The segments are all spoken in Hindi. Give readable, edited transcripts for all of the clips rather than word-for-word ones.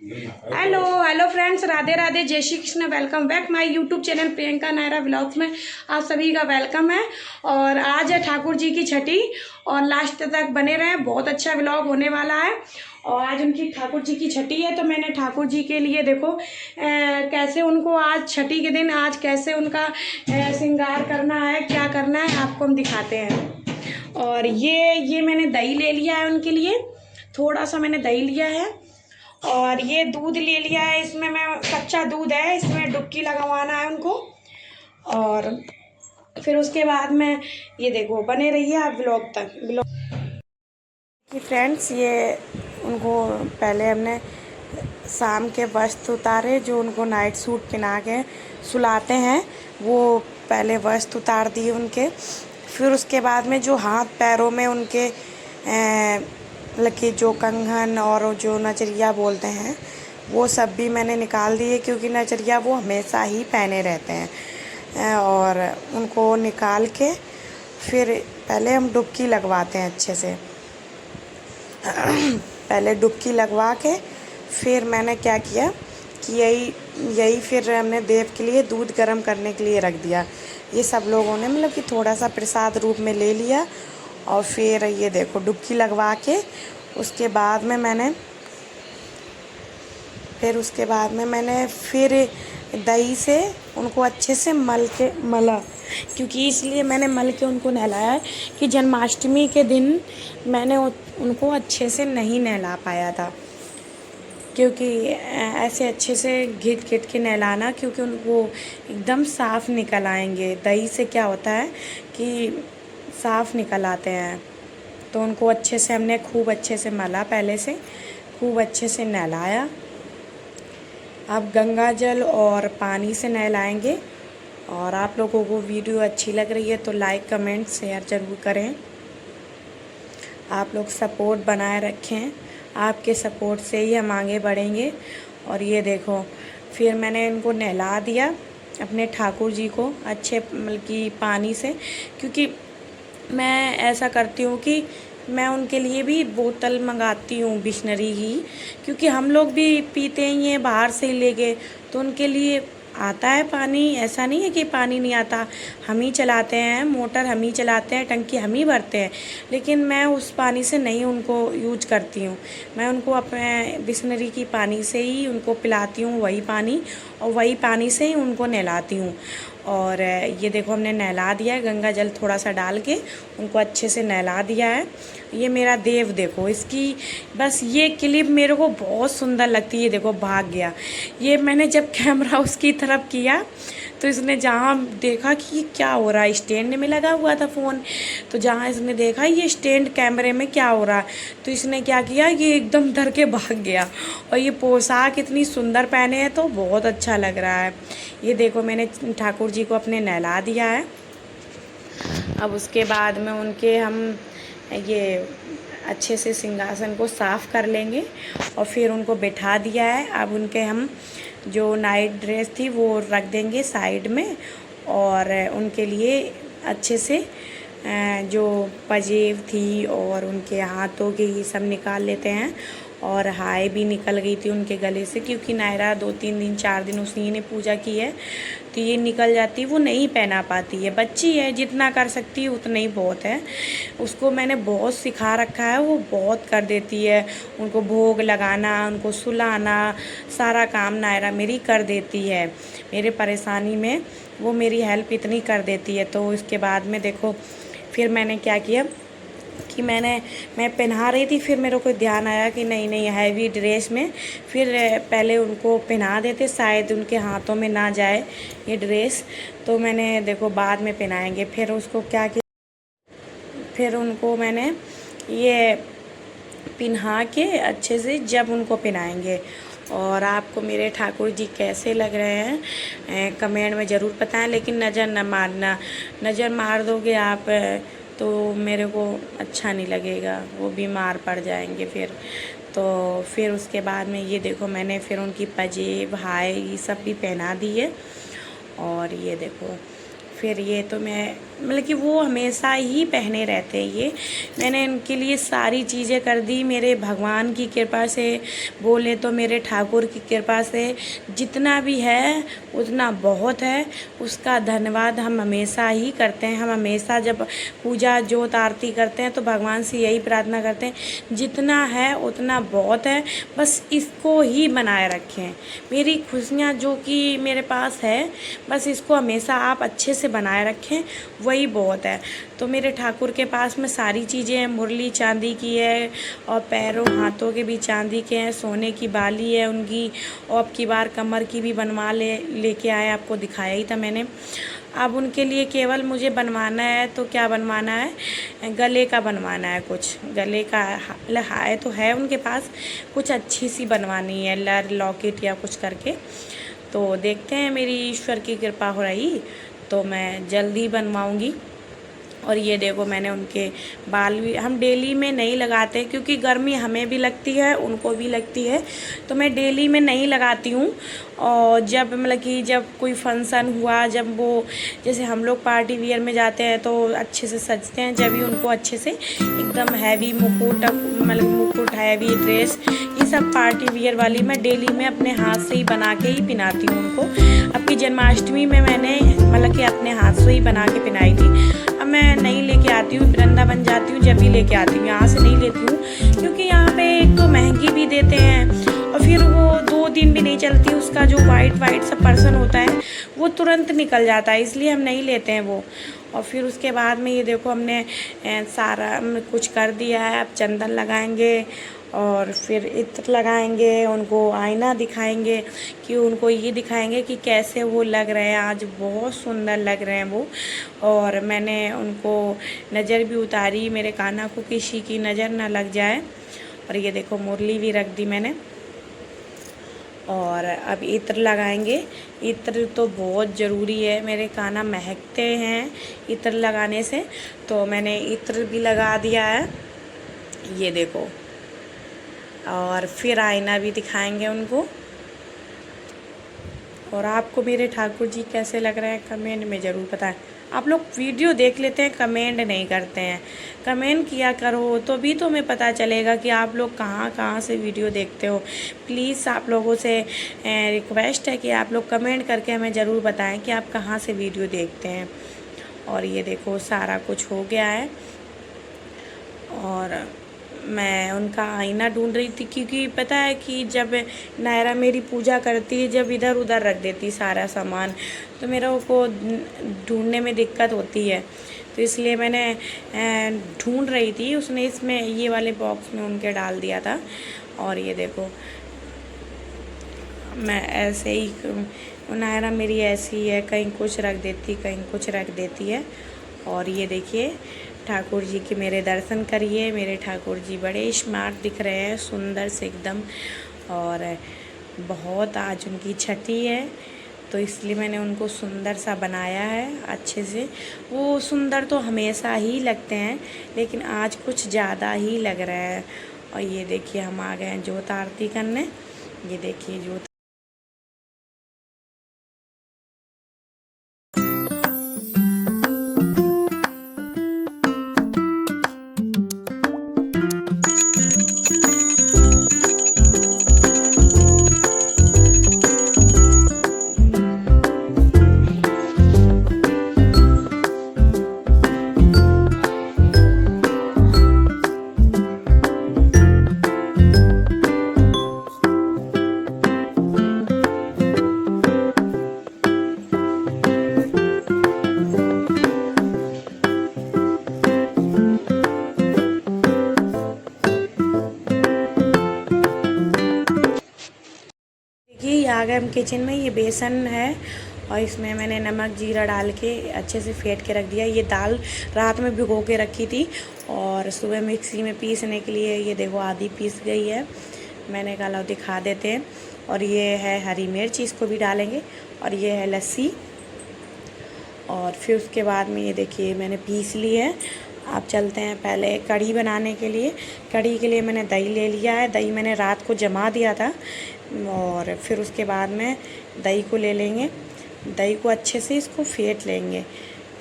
Hello hello friends, Radhe Radhe, Jai Shri Krishna. Welcome back my YouTube channel Priyanka Naira vlogs में आप सभी का वेलकम है। और आज है ठाकुर जी की छठी और लास्ट तक बने रहें, बहुत अच्छा व्लॉग होने वाला है। और आज उनकी ठाकुर जी की छठी है, तो मैंने ठाकुर जी के लिए देखो कैसे उनको आज छठी के दिन आज कैसे उनका श्रृंगार करना है, क्या करना है आपको हम दिखाते हैं। और ये मैंने दही ले लिया है उनके लिए, थोड़ा सा मैंने दही लिया है। और ये दूध ले लिया है, इसमें मैं कच्चा दूध है, इसमें डुबकी लगवाना है उनको। और फिर उसके बाद में ये देखो, बने रहिए आप व्लॉग तक। कि फ्रेंड्स, ये उनको पहले हमने शाम के वस्त्र उतारे, जो उनको नाइट सूट पहना के सुलाते हैं, वो पहले वस्त्र उतार दिए उनके। फिर उसके बाद में जो हाथ पैरों में उनके मतलब कि जो कंगन और जो नजरिया बोलते हैं, वो सब भी मैंने निकाल दिए, क्योंकि नजरिया वो हमेशा ही पहने रहते हैं। और उनको निकाल के फिर पहले हम डुबकी लगवाते हैं अच्छे से। पहले डुबकी लगवा के फिर मैंने क्या किया कि यही फिर हमने देव के लिए दूध गर्म करने के लिए रख दिया। ये सब लोगों ने मतलब कि थोड़ा सा प्रसाद रूप में ले लिया। और फिर ये देखो डुबकी लगवा के उसके बाद में मैंने फिर दही से उनको अच्छे से मला, क्योंकि इसलिए मैंने मल के उनको नहलाया कि जन्माष्टमी के दिन मैंने उनको अच्छे से नहीं नहला पाया था, क्योंकि ऐसे अच्छे से घिट के नहलाना, क्योंकि उनको एकदम साफ़ निकल आएंगे। दही से क्या होता है कि साफ़ निकल आते हैं। तो उनको अच्छे से हमने खूब अच्छे से मला, पहले से खूब अच्छे से नहलाया। अब गंगा जल और पानी से नहलाएंगे। और आप लोगों को वीडियो अच्छी लग रही है तो लाइक कमेंट शेयर ज़रूर करें। आप लोग सपोर्ट बनाए रखें, आपके सपोर्ट से ही हम आगे बढ़ेंगे। और ये देखो, फिर मैंने इनको नहला दिया अपने ठाकुर जी को अच्छे मतलब कि पानी से, क्योंकि मैं ऐसा करती हूँ कि मैं उनके लिए भी बोतल मंगाती हूँ बिसलरी ही, क्योंकि हम लोग भी पीते ही हैं बाहर से ही लेके, तो उनके लिए आता है पानी। ऐसा नहीं है कि पानी नहीं आता, हम ही चलाते हैं मोटर, हम ही चलाते हैं, टंकी हम ही भरते हैं। लेकिन मैं उस पानी से नहीं उनको यूज करती हूँ, मैं उनको अपने बिसलरी की पानी से ही उनको पिलाती हूँ, वही पानी, और वही पानी से ही उनको नहलाती हूँ। और ये देखो हमने नहला दिया है, गंगा जल थोड़ा सा डाल के उनको अच्छे से नहला दिया है। ये मेरा देव देखो, इसकी बस ये क्लिप मेरे को बहुत सुंदर लगती है। देखो भाग गया, ये मैंने जब कैमरा उसकी तरफ किया तो इसने जहाँ देखा कि ये क्या हो रहा है, स्टैंड में लगा हुआ था फ़ोन, तो जहाँ इसने देखा ये स्टैंड कैमरे में क्या हो रहा है, तो इसने क्या किया, ये एकदम डर के भाग गया। और ये पोशाक इतनी सुंदर पहने हैं तो बहुत अच्छा लग रहा है। ये देखो मैंने ठाकुर जी को अपने नहला दिया है। अब उसके बाद में उनके हम ये अच्छे से सिंहासन को साफ़ कर लेंगे और फिर उनको बिठा दिया है। अब उनके हम जो नाइट ड्रेस थी वो रख देंगे साइड में, और उनके लिए अच्छे से जो पजेब थी और उनके हाथों के ये सब निकाल लेते हैं। और हाय भी निकल गई थी उनके गले से, क्योंकि नायरा 2-3 दिन 4 दिन उसी ने पूजा की है, तो ये निकल जाती, वो नहीं पहना पाती है। बच्ची है, जितना कर सकती है उतना ही बहुत है। उसको मैंने बहुत सिखा रखा है, वो बहुत कर देती है। उनको भोग लगाना, उनको सुलाना, सारा काम नायरा मेरी कर देती है। मेरे परेशानी में वो मेरी हेल्प इतनी कर देती है। तो इसके बाद में देखो फिर मैंने क्या किया कि मैं पहना रही थी, फिर मेरे को ध्यान आया कि नहीं हैवी ड्रेस में फिर पहले उनको पहना देते, शायद उनके हाथों में ना जाए ये ड्रेस, तो मैंने देखो बाद में पहनाएंगे। फिर उसको क्या किया, फिर उनको मैंने ये पहना के अच्छे से जब उनको पहनाएंगे। और आपको मेरे ठाकुर जी कैसे लग रहे हैं कमेंट में ज़रूर बताएं, लेकिन नज़र न मारना, नज़र मार दोगे आप तो मेरे को अच्छा नहीं लगेगा, वो बीमार पड़ जाएंगे फिर। तो फिर उसके बाद में ये देखो मैंने फिर उनकी पजेब हाय ये सब भी पहना दी है। और ये देखो फिर ये तो मैं मतलब कि वो हमेशा ही पहने रहते हैं ये। मैंने इनके लिए सारी चीज़ें कर दी, मेरे भगवान की कृपा से, बोले तो मेरे ठाकुर की कृपा से जितना भी है उतना बहुत है। उसका धन्यवाद हम हमेशा ही करते हैं। हम हमेशा जब पूजा जोत आरती करते हैं तो भगवान से यही प्रार्थना करते हैं, जितना है उतना बहुत है, बस इसको ही बनाए रखें। मेरी खुशियाँ जो कि मेरे पास है, बस इसको हमेशा आप अच्छे से बनाए रखें, वही बहुत है। तो मेरे ठाकुर के पास में सारी चीज़ें हैं। मुरली चांदी की है और पैरों हाथों के भी चांदी के हैं, सोने की बाली है उनकी, और अब की बार कमर की भी बनवा लेके आए, आपको दिखाया ही था मैंने। अब उनके लिए केवल मुझे बनवाना है, तो क्या बनवाना है, गले का बनवाना है कुछ, गले का है तो है उनके पास, कुछ अच्छी सी बनवानी है, लॉकेट या कुछ करके। तो देखते हैं, मेरी ईश्वर की कृपा हो रही तो मैं जल्दी बनवाऊंगी। और ये देखो मैंने उनके बाल भी, हम डेली में नहीं लगाते क्योंकि गर्मी हमें भी लगती है उनको भी लगती है, तो मैं डेली में नहीं लगाती हूँ। और जब मतलब कि जब कोई फंक्शन हुआ, जब वो जैसे हम लोग पार्टी वियर में जाते हैं तो अच्छे से सजते हैं, जब भी उनको अच्छे से एकदम हैवी मुकुट, मतलब मुकुट हैवी ड्रेस, ये सब पार्टी वियर वाली मैं डेली में अपने हाथ से ही बना के ही पहनाती हूँ उनको। अब की जन्माष्टमी में मैंने मतलब कि अपने हाथ से ही बना के पहनाई थी। अब मैं नहीं लेके आती हूँ, वृंदावन जाती हूँ जब भी लेके आती हूँ, यहाँ से नहीं लेती हूँ क्योंकि यहाँ पे एक तो महंगी भी देते हैं और फिर वो 2 दिन भी नहीं चलती, उसका जो वाइट वाइट सा पर्सन होता है वो तुरंत निकल जाता है, इसलिए हम नहीं लेते हैं वो। और फिर उसके बाद में ये देखो हमने सारा कुछ कर दिया है। अब चंदन लगाएंगे और फिर इत्र लगाएंगे, उनको आईना दिखाएंगे, कि उनको ये दिखाएंगे कि कैसे वो लग रहे हैं, आज बहुत सुंदर लग रहे हैं वो। और मैंने उनको नज़र भी उतारी, मेरे कान्हा को किसी की नज़र ना लग जाए। और ये देखो मुरली भी रख दी मैंने। और अब इत्र लगाएंगे। इत्र तो बहुत ज़रूरी है, मेरे कान्हा महकते हैं इत्र लगाने से, तो मैंने इत्र भी लगा दिया है, ये देखो। और फिर आईना भी दिखाएंगे उनको। और आपको मेरे ठाकुर जी कैसे लग रहे हैं कमेंट में ज़रूर बताएं। आप लोग वीडियो देख लेते हैं, कमेंट नहीं करते हैं। कमेंट किया करो तो भी तो हमें पता चलेगा कि आप लोग कहाँ कहाँ से वीडियो देखते हो। प्लीज़ आप लोगों से रिक्वेस्ट है कि आप लोग कमेंट करके हमें ज़रूर बताएं कि आप कहाँ से वीडियो देखते हैं। और ये देखो सारा कुछ हो गया है और मैं उनका आईना ढूंढ रही थी, क्योंकि पता है कि जब नायरा मेरी पूजा करती है, जब इधर उधर रख देती सारा सामान, तो मेरा को ढूंढने में दिक्कत होती है, तो इसलिए मैंने ढूंढ रही थी। उसने इसमें ये वाले बॉक्स में उनके डाल दिया था। और ये देखो मैं ऐसे ही, नायरा मेरी ऐसी है, कहीं कुछ रख देती कहीं कुछ रख देती है। और ये देखिए ठाकुर जी के मेरे दर्शन करिए, मेरे ठाकुर जी बड़े स्मार्ट दिख रहे हैं, सुंदर से एकदम। और बहुत आज उनकी छठी है तो इसलिए मैंने उनको सुंदर सा बनाया है अच्छे से। वो सुंदर तो हमेशा ही लगते हैं लेकिन आज कुछ ज़्यादा ही लग रहा है। और ये देखिए हम आ गए हैं जोत आरती करने, ये देखिए जोत। ये आ गए हम किचन में। ये बेसन है और इसमें मैंने नमक जीरा डाल के अच्छे से फेंट के रख दिया। ये दाल रात में भिगो के रखी थी और सुबह मिक्सी में पीसने के लिए ये देखो आधी पीस गई है। मैंने कहा लो दिखा देते हैं। और ये है हरी मिर्च, इसको भी डालेंगे। और ये है लस्सी। और फिर उसके बाद में ये देखिए मैंने पीस ली है। आप चलते हैं पहले कढ़ी बनाने के लिए। कढ़ी के लिए मैंने दही ले लिया है। दही मैंने रात को जमा दिया था। और फिर उसके बाद में दही को ले लेंगे, दही को अच्छे से इसको फेंट लेंगे।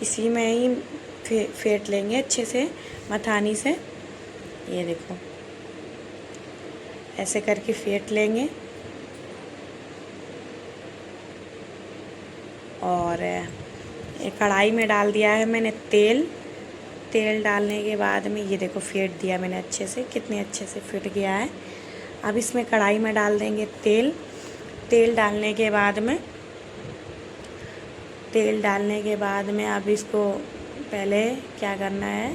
इसी में ही फेंट लेंगे अच्छे से मथानी से। ये देखो ऐसे करके फेंट लेंगे। और एक कढ़ाई में डाल दिया है मैंने तेल। तेल डालने के बाद में ये देखो फेंट दिया मैंने अच्छे से, कितने अच्छे से फेंट गया है। अब इसमें कढ़ाई में डाल देंगे तेल। तेल डालने के बाद में अब इसको पहले क्या करना है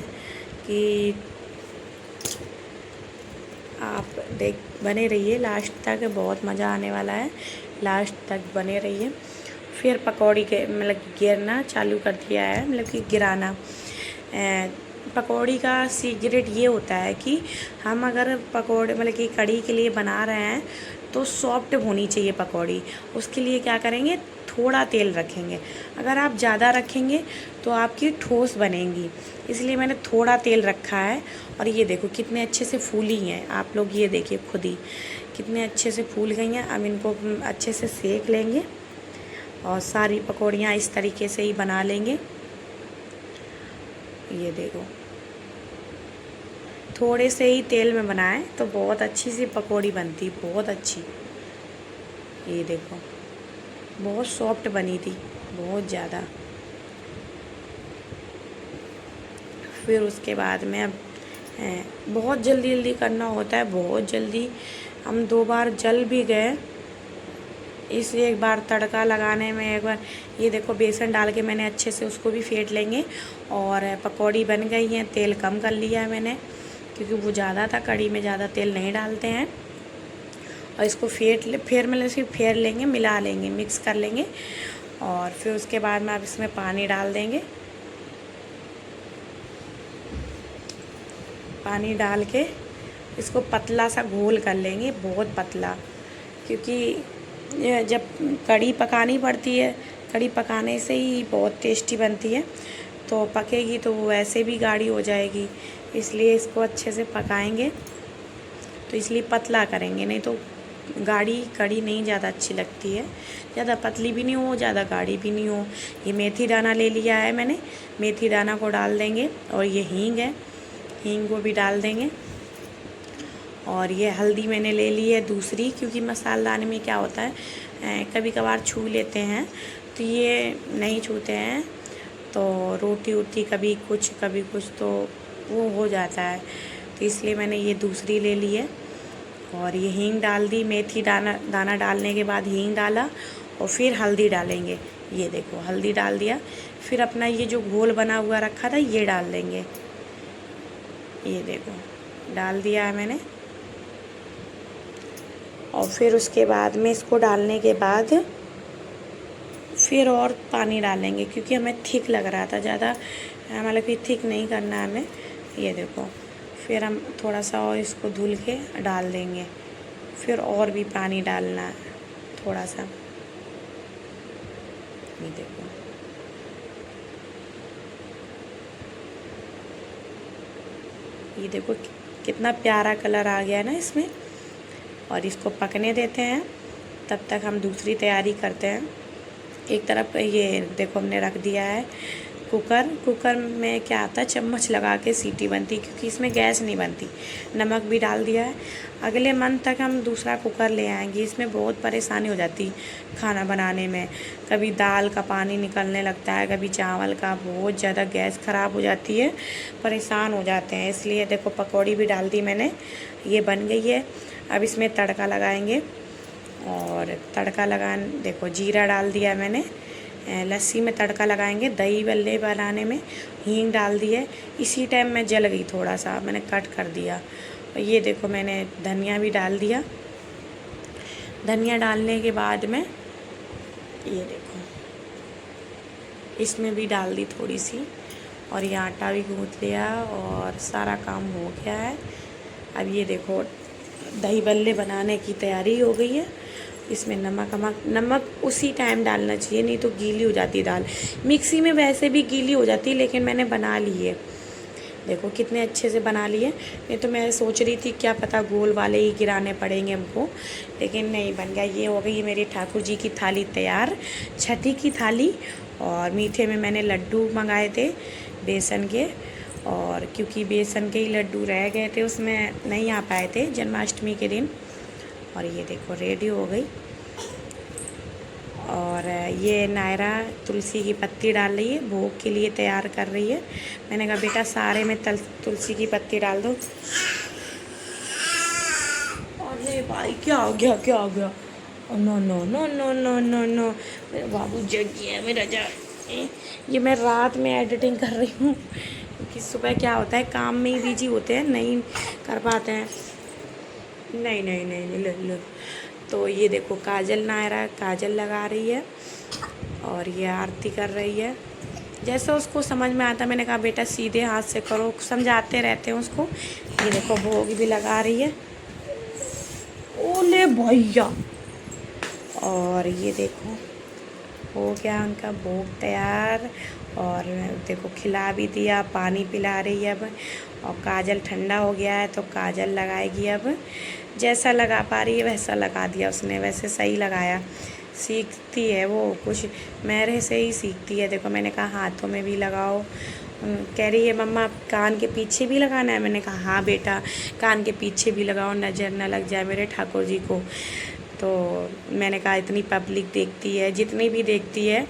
कि आप बने रहिए लास्ट तक, बहुत मज़ा आने वाला है, लास्ट तक बने रहिए। फिर पकौड़ी के मतलब गिरना चालू कर दिया है, मतलब कि गिराना। पकौड़ी का सीक्रेट ये होता है कि हम अगर पकौड़े मतलब कि कढ़ी के लिए बना रहे हैं तो सॉफ्ट होनी चाहिए पकौड़ी। उसके लिए क्या करेंगे, थोड़ा तेल रखेंगे। अगर आप ज़्यादा रखेंगे तो आपकी ठोस बनेंगी, इसलिए मैंने थोड़ा तेल रखा है। और ये देखो कितने अच्छे से फूली हैं, आप लोग ये देखिए खुद ही कितने अच्छे से फूल गई हैं। अब इनको अच्छे से सेक लेंगे और सारी पकौड़ियाँ इस तरीके से ही बना लेंगे। ये देखो थोड़े से ही तेल में बनाएं तो बहुत अच्छी सी पकौड़ी बनती, बहुत अच्छी। ये देखो बहुत सॉफ्ट बनी थी, बहुत ज़्यादा। फिर उसके बाद में अब बहुत जल्दी करना होता है, बहुत जल्दी। हम 2 बार जल भी गए इस एक बार तड़का लगाने में। एक बार ये देखो बेसन डाल के मैंने अच्छे से उसको भी फेंट लेंगे। और पकौड़ी बन गई हैं, तेल कम कर लिया है मैंने क्योंकि वो ज़्यादा था, कढ़ी में ज़्यादा तेल नहीं डालते हैं। और इसको फिर मतलब सिर्फ फेर लेंगे, मिला लेंगे, मिक्स कर लेंगे। और फिर उसके बाद में आप इसमें पानी डाल देंगे। पानी डाल के इसको पतला सा घोल कर लेंगे, बहुत पतला, क्योंकि जब कढ़ी पकानी पड़ती है, कढ़ी पकाने से ही बहुत टेस्टी बनती है। तो पकेगी तो वो ऐसे भी गाढ़ी हो जाएगी, इसलिए इसको अच्छे से पकाएंगे। तो इसलिए पतला करेंगे, नहीं तो गाढ़ी कढ़ी नहीं ज़्यादा अच्छी लगती है। ज़्यादा पतली भी नहीं हो, ज़्यादा गाढ़ी भी नहीं हो। ये मेथी दाना ले लिया है मैंने, मेथी दाना को डाल देंगे। और ये हींग है, हींग को भी डाल देंगे। और ये हल्दी मैंने ले ली है दूसरी, क्योंकि मसालदाने में क्या होता है कभी कभार छू लेते हैं, तो ये नहीं छूते हैं तो रोटी वोटी कभी कुछ तो वो हो जाता है। तो इसलिए मैंने ये दूसरी ले ली है। और ये हींग डाल दी, मेथी दाना डालने के बाद हींग डाला और फिर हल्दी डालेंगे। ये देखो हल्दी डाल दिया। फिर अपना ये जो घोल बना हुआ रखा था ये डाल देंगे। ये देखो डाल दिया है मैंने। और फिर उसके बाद में इसको डालने के बाद फिर और पानी डालेंगे, क्योंकि हमें थिक लग रहा था ज़्यादा, मतलब कि थिक नहीं करना है हमें। ये देखो फिर हम थोड़ा सा और इसको धुल के डाल देंगे। फिर और भी पानी डालना है थोड़ा सा। ये देखो कितना प्यारा कलर आ गया है ना इसमें। और इसको पकने देते हैं, तब तक हम दूसरी तैयारी करते हैं। एक तरफ ये देखो हमने रख दिया है कुकर में क्या आता है, चम्मच लगा के सीटी बनती, क्योंकि इसमें गैस नहीं बनती। नमक भी डाल दिया है। अगले मंथ तक हम दूसरा कुकर ले आएंगे। इसमें बहुत परेशानी हो जाती खाना बनाने में, कभी दाल का पानी निकलने लगता है, कभी चावल का, बहुत ज़्यादा गैस ख़राब हो जाती है, परेशान हो जाते हैं। इसलिए देखो पकौड़ी भी डाल दी मैंने, ये बन गई है। अब इसमें तड़का लगाएंगे। और तड़का देखो जीरा डाल दिया मैंने, लस्सी में तड़का लगाएंगे। दही बल्ले बनाने में हींग डाल दी है। इसी टाइम में जल गई, थोड़ा सा मैंने कट कर दिया। और ये देखो मैंने धनिया भी डाल दिया। धनिया डालने के बाद में ये देखो इसमें भी डाल दी थोड़ी सी। और ये आटा भी गूँथ लिया और सारा काम हो गया है। अब ये देखो दही बल्ले बनाने की तैयारी हो गई है। इसमें नमक उसी टाइम डालना चाहिए, नहीं तो गीली हो जाती दाल। मिक्सी में वैसे भी गीली हो जाती, लेकिन मैंने बना ली है। देखो कितने अच्छे से बना लिए। नहीं तो मैं सोच रही थी क्या पता गोल वाले ही गिराने पड़ेंगे हमको, लेकिन नहीं, बन गया। ये हो गई मेरी ठाकुर जी की थाली तैयार, छठी की थाली। और मीठे में मैंने लड्डू मंगाए थे बेसन के, और क्योंकि बेसन के ही लड्डू रह गए थे, उसमें नहीं आ पाए थे जन्माष्टमी के दिन। और ये देखो रेडी हो गई। और ये नायरा तुलसी की पत्ती डाल रही है, भोग के लिए तैयार कर रही है। मैंने कहा बेटा सारे में तुलसी की पत्ती डाल दो। अरे भाई क्या हो गया, क्या हो गया? No no no no no no no, मेरा बाबू जग गया मेरा ये मैं रात में एडिटिंग कर रही हूँ क्योंकि सुबह क्या होता है, काम में ही बिजी होते हैं, नहीं कर पाते हैं। नहीं नहीं नहीं, नहीं लो लो। तो ये देखो काजल नायरा काजल लगा रही है और ये आरती कर रही है। जैसे उसको समझ में आता, मैंने कहा बेटा सीधे हाथ से करो, समझाते रहते हैं उसको। ये देखो भोग भी लगा रही है। ओले भैया, और ये देखो हो गया उनका भोग तैयार। और देखो खिला भी दिया, पानी पिला रही है अब। और काजल ठंडा हो गया है तो काजल लगाएगी अब। जैसा लगा पा रही है वैसा लगा दिया उसने, वैसे सही लगाया। सीखती है वो, कुछ मेरे से ही सीखती है। देखो मैंने कहा हाथों में भी लगाओ, कह रही है मम्मा कान के पीछे भी लगाना है। मैंने कहा हाँ बेटा कान के पीछे भी लगाओ, नज़र न लग जाए मेरे ठाकुर जी को। तो मैंने कहा इतनी पब्लिक देखती है, जितनी भी देखती है,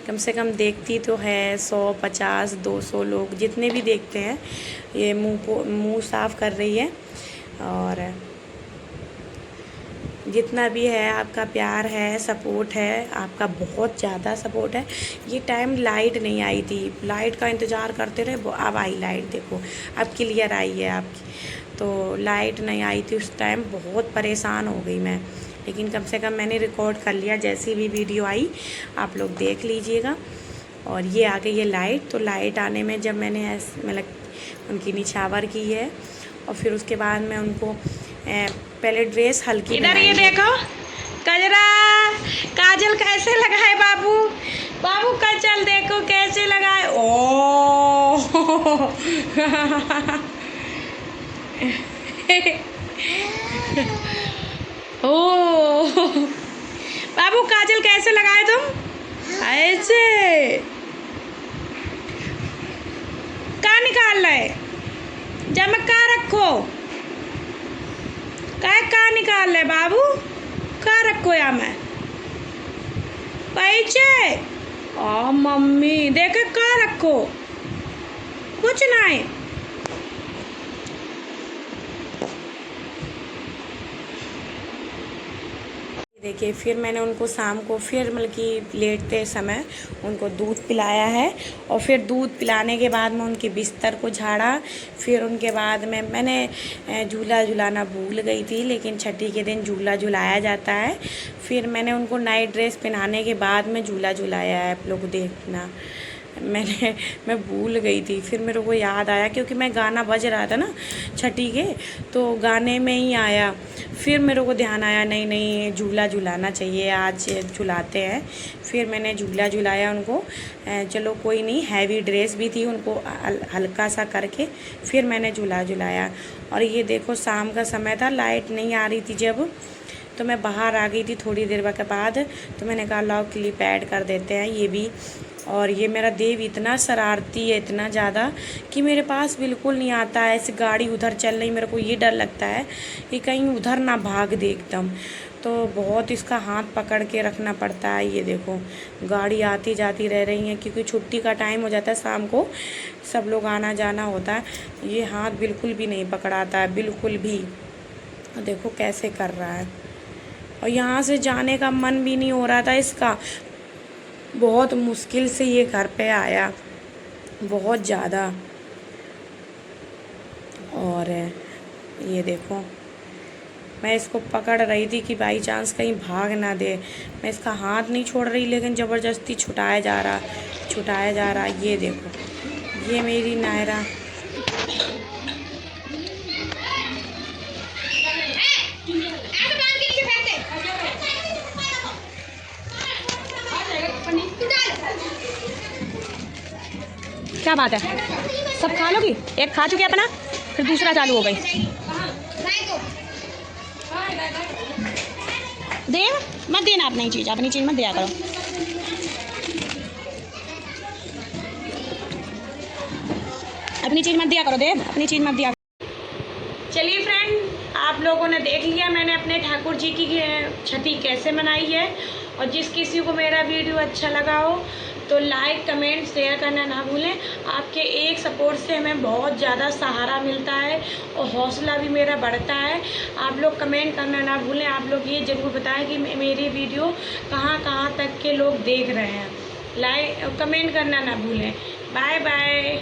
कम से कम देखती तो है 100, 50, 200 लोग जितने भी देखते हैं। ये मुंह साफ़ कर रही है। और जितना भी है आपका प्यार है, सपोर्ट है, आपका बहुत ज़्यादा सपोर्ट है। ये टाइम लाइट नहीं आई थी, लाइट का इंतज़ार करते रहे, अब आई लाइट। देखो अब क्लियर आई है आपकी। तो लाइट नहीं आई थी उस टाइम, बहुत परेशान हो गई मैं, लेकिन कम से कम मैंने रिकॉर्ड कर लिया। जैसी भी वीडियो आई आप लोग देख लीजिएगा। और ये आ गई है लाइट। तो लाइट आने में जब मैंने मतलब उनकी निछावर की है, और फिर उसके बाद मैं उनको पहले ड्रेस हल्की, इधर ये देखो कजरा काजल कैसे लगाए बाबू, बाबू काजल देखो कैसे लगाए। ओ ओ बाबू काजल कैसे लगाए तुम? ऐसे का निकाल रहे, जब मैं का रखो का निकाल ले बाबू, का रखो या मैं पैचे। ओ मम्मी देखे का रखो, कुछ नहीं। देखिए फिर मैंने उनको शाम को फिर मतलब कि लेटते समय उनको दूध पिलाया है। और फिर दूध पिलाने के बाद में उनके बिस्तर को झाड़ा। फिर उनके बाद में मैंने झूला झुलाना भूल गई थी, लेकिन छठी के दिन झूला झुलाया जाता है। फिर मैंने उनको नाइट ड्रेस पहनाने के बाद में झूला झुलाया है, आप लोग देखना। मैं भूल गई थी, फिर मेरे को याद आया क्योंकि मैं गाना बज रहा था ना छठी के, तो गाने में ही आया। फिर मेरे को ध्यान आया नहीं नहीं झूला झुलाना चाहिए, आज झुलाते हैं। फिर मैंने झूला झुलाया उनको। चलो कोई नहीं, हैवी ड्रेस भी थी, उनको हल्का सा करके फिर मैंने झूला झुलाया। और ये देखो शाम का समय था, लाइट नहीं आ रही थी जब, तो मैं बाहर आ गई थी थोड़ी देर के बाद। तो मैंने कहा लाओ क्लिप ऐड कर देते हैं ये भी। और ये मेरा देव इतना शरारती है, इतना ज़्यादा कि मेरे पास बिल्कुल नहीं आता है। ऐसी गाड़ी उधर चल रही, मेरे को ये डर लगता है कि कहीं उधर ना भाग दे एकदम। तो बहुत इसका हाथ पकड़ के रखना पड़ता है। ये देखो गाड़ी आती जाती रह रही है क्योंकि छुट्टी का टाइम हो जाता है, शाम को सब लोग आना जाना होता है। ये हाथ बिल्कुल भी नहीं पकड़ाता है, बिल्कुल भी। देखो कैसे कर रहा है। और यहाँ से जाने का मन भी नहीं हो रहा था इसका। बहुत मुश्किल से ये घर पे आया, बहुत ज़्यादा। और ये देखो मैं इसको पकड़ रही थी कि बाई चांस कहीं भाग ना दे। मैं इसका हाथ नहीं छोड़ रही, लेकिन ज़बरदस्ती छुटाया जा रहा। ये देखो ये मेरी नायरा। क्या बात है, सब खा लोगी? एक खा चुके अपना, फिर दूसरा चालू हो गई। दे मत देना, अपनी चीज़ मत दिया करो। अपनी चीज़ मत दिया करो देव, अपनी चीज़ मत दिया। चलिए फ्रेंड, आप लोगों ने देख लिया मैंने अपने ठाकुर जी की छठी कैसे बनाई है। और जिस किसी को मेरा वीडियो अच्छा लगा हो तो लाइक कमेंट शेयर करना ना भूलें। आपके एक सपोर्ट से हमें बहुत ज़्यादा सहारा मिलता है और हौसला भी मेरा बढ़ता है। आप लोग कमेंट करना ना भूलें। आप लोग ये ज़रूर बताएं कि मेरी वीडियो कहाँ कहाँ तक के लोग देख रहे हैं। लाइक कमेंट करना ना भूलें। Bye bye.